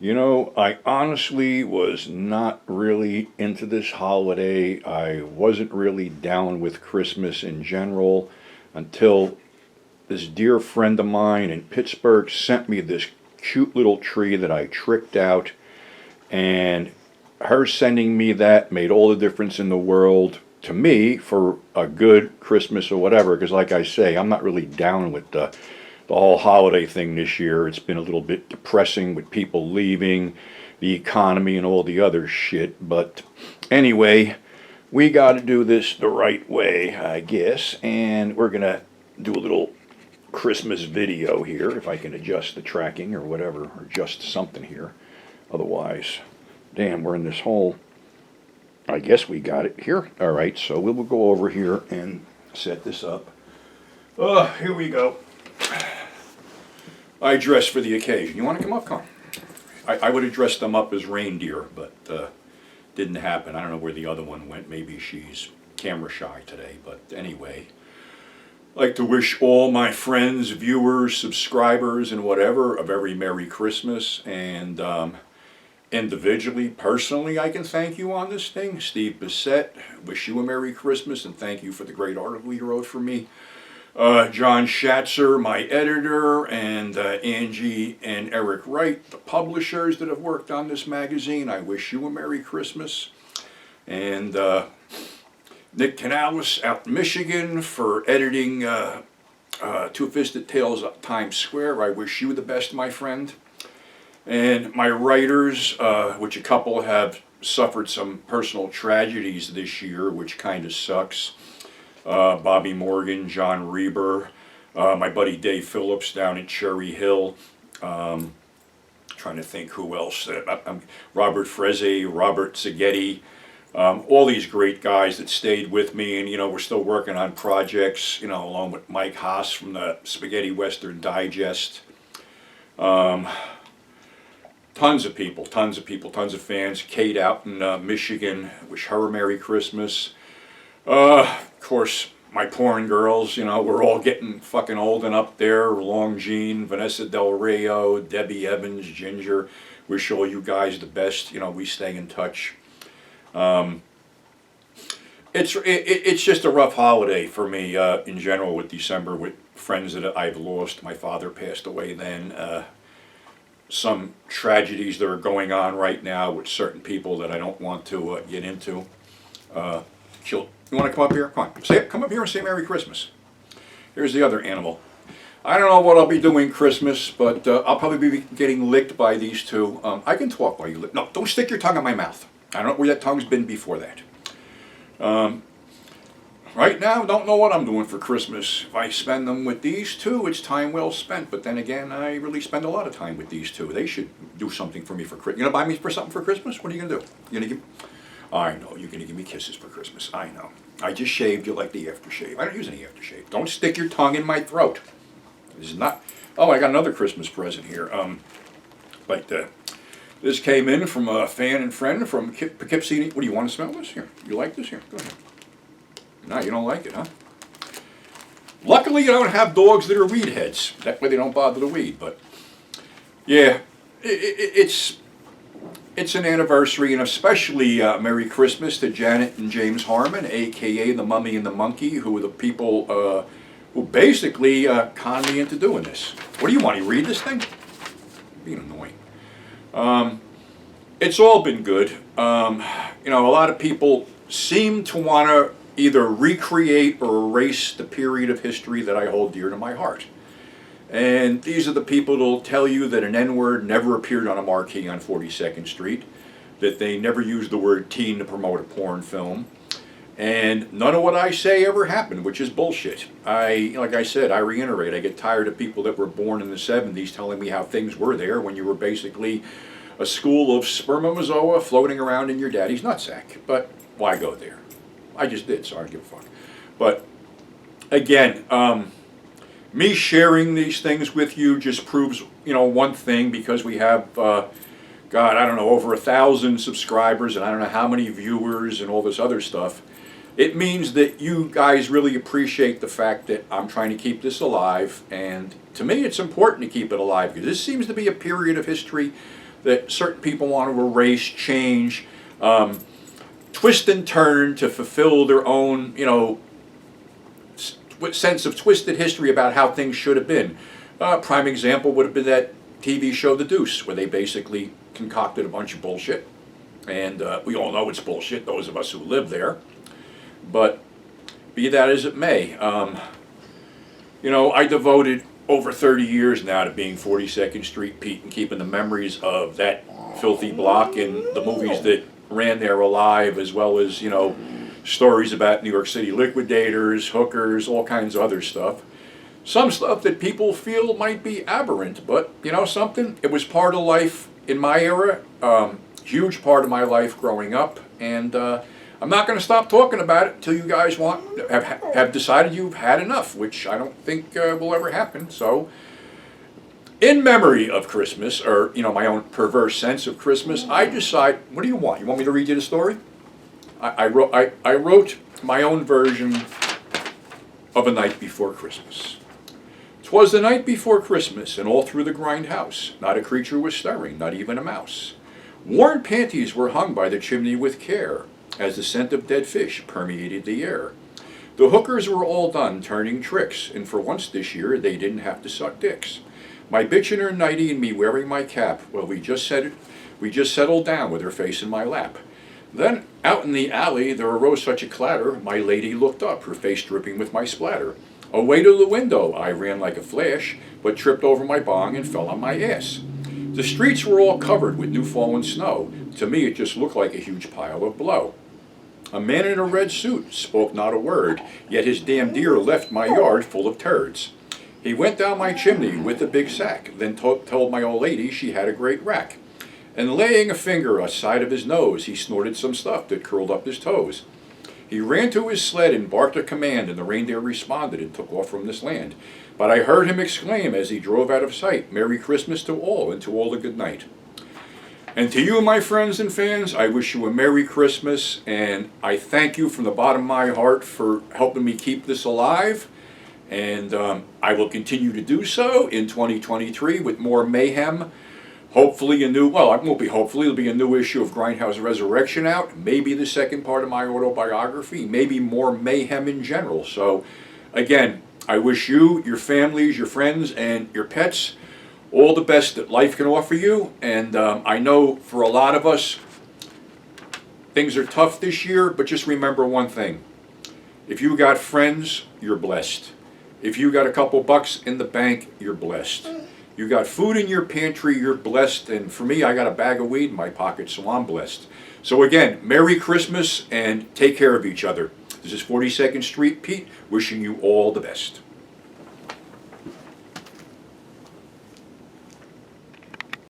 You know, I honestly was not really into this holiday. I wasn't really down with Christmas in general until this dear friend of mine in Pittsburgh sent me this cute little tree that I tricked out, and her sending me that made all the difference in the world to me for a good Christmas or whatever. Because, like I say, I'm not really down with the whole holiday thing this year. It's been a little bit depressing with people leaving, the economy, and all the other shit. But anyway, we got to do this the right way, I guess. And we're going to do a little Christmas video here, if I can adjust the tracking or whatever, or adjust something here. Otherwise, damn, we're in this hole. I guess we got it here. All right, so we will go over here and set this up. Here we go. I dress for the occasion. You want to come up? Come on. I would have dressed them up as reindeer, but didn't happen. I don't know where the other one went. Maybe she's camera shy today. But anyway, I'd like to wish all my friends, viewers, subscribers, and whatever a very Merry Christmas. And individually, personally, I can thank you on this thing. Steve Bissett, wish you a Merry Christmas and thank you for the great article you wrote for me. John Schatzer, my editor, and Angie and Eric Wright, the publishers that have worked on this magazine. I wish you a Merry Christmas. And Nick Canales out in Michigan for editing Two-Fisted Tales at Times Square. I wish you the best, my friend. And my writers, which a couple have suffered some personal tragedies this year, which kind of sucks. Bobby Morgan, John Reber, my buddy Dave Phillips down at Cherry Hill. Trying to think who else. Robert Freze, Robert Zaghetti, all these great guys that stayed with me, and we're still working on projects. Along with Mike Haas from the Spaghetti Western Digest. Tons of people, tons of fans. Kate out in Michigan, wish her a Merry Christmas. Of course, my porn girls, we're all getting fucking old and up there. Long Jean, Vanessa Del Rio, Debbie Evans, Ginger. Wish all you guys the best. We stay in touch. It's just a rough holiday for me in general with December, with friends that I've lost. My father passed away then. Some tragedies that are going on right now with certain people that I don't want to get into. You want to come up here? Come on. Come up here and say Merry Christmas. Here's the other animal. I don't know what I'll be doing Christmas, but I'll probably be getting licked by these two. I can talk while you lick. No, don't stick your tongue in my mouth. I don't know where that tongue's been before that. Right now, don't know what I'm doing for Christmas. If I spend them with these two, it's time well spent. But then again, I really spend a lot of time with these two. They should do something for me for Christmas. You gonna buy me for something for Christmas? What are you gonna do? You gonna give? I know, you're going to give me kisses for Christmas. I know. I just shaved. You like the aftershave. I don't use any aftershave. Don't stick your tongue in my throat. This is not... Oh, I got another Christmas present here. This came in from a fan and friend from Poughkeepsie. What do you want to smell this? Here. You like this? Here, go ahead. No, you don't like it, huh? Luckily, you don't have dogs that are weed heads. That way they don't bother the weed. But, yeah, it's an anniversary, and especially Merry Christmas to Janet and James Harmon, a.k.a. the Mummy and the Monkey, who are the people who basically conned me into doing this. What do you want? You read this thing? Being annoying. It's all been good. A lot of people seem to want to either recreate or erase the period of history that I hold dear to my heart. And these are the people that will tell you that an N-word never appeared on a marquee on 42nd Street, that they never used the word teen to promote a porn film, and none of what I say ever happened, which is bullshit. Like I said, I reiterate, I get tired of people that were born in the 70s telling me how things were there when you were basically a school of spermatozoa floating around in your daddy's nutsack. But why go there? I just did, so I don't give a fuck. But again, me sharing these things with you just proves, one thing, because we have, God, I don't know, over 1,000 subscribers and I don't know how many viewers and all this other stuff. It means that you guys really appreciate the fact that I'm trying to keep this alive, and to me it's important to keep it alive because this seems to be a period of history that certain people want to erase, change, twist and turn to fulfill their own, sense of twisted history about how things should have been. Prime example would have been that TV show The Deuce, where they basically concocted a bunch of bullshit. And we all know it's bullshit, those of us who live there. But be that as it may, I devoted over 30 years now to being 42nd Street Pete and keeping the memories of that filthy block and the movies that ran there alive, as well as, stories about New York City liquidators, hookers, all kinds of other stuff. Some stuff that people feel might be aberrant, but something, it was part of life in my era, huge part of my life growing up, and I'm not going to stop talking about it until you guys have decided you've had enough, which I don't think will ever happen. So, in memory of Christmas, or my own perverse sense of Christmas, I decide, what do you want? You want me to read you the story? I wrote my own version of A Night Before Christmas. 'Twas the night before Christmas, and all through the grindhouse not a creature was stirring, not even a mouse. Worn panties were hung by the chimney with care, as the scent of dead fish permeated the air. The hookers were all done turning tricks, and for once this year they didn't have to suck dicks. My bitch in her nightie and me wearing my cap, well, we just settled down with her face in my lap. Then, out in the alley, there arose such a clatter, my lady looked up, her face dripping with my splatter. Away to the window I ran like a flash, but tripped over my bong and fell on my ass. The streets were all covered with new fallen snow. To me it just looked like a huge pile of blow. A man in a red suit spoke not a word, yet his damn deer left my yard full of turds. He went down my chimney with a big sack, then told my old lady she had a great rack. And laying a finger aside of his nose, he snorted some stuff that curled up his toes. He ran to his sled and barked a command, and the reindeer responded and took off from this land. But I heard him exclaim as he drove out of sight, Merry Christmas to all, and to all a good night. And to you, my friends and fans, I wish you a Merry Christmas, and I thank you from the bottom of my heart for helping me keep this alive. And I will continue to do so in 2023 with more mayhem. Hopefully it won't be hopefully, it'll be a new issue of Grindhouse Resurrection out, maybe the second part of my autobiography, maybe more mayhem in general. So, again, I wish you, your families, your friends, and your pets all the best that life can offer you. And I know for a lot of us, things are tough this year, but just remember one thing. If you got friends, you're blessed. If you got a couple bucks in the bank, you're blessed. You got food in your pantry, you're blessed. And for me, I got a bag of weed in my pocket, so I'm blessed. So again, Merry Christmas and take care of each other. This is 42nd Street Pete, wishing you all the best.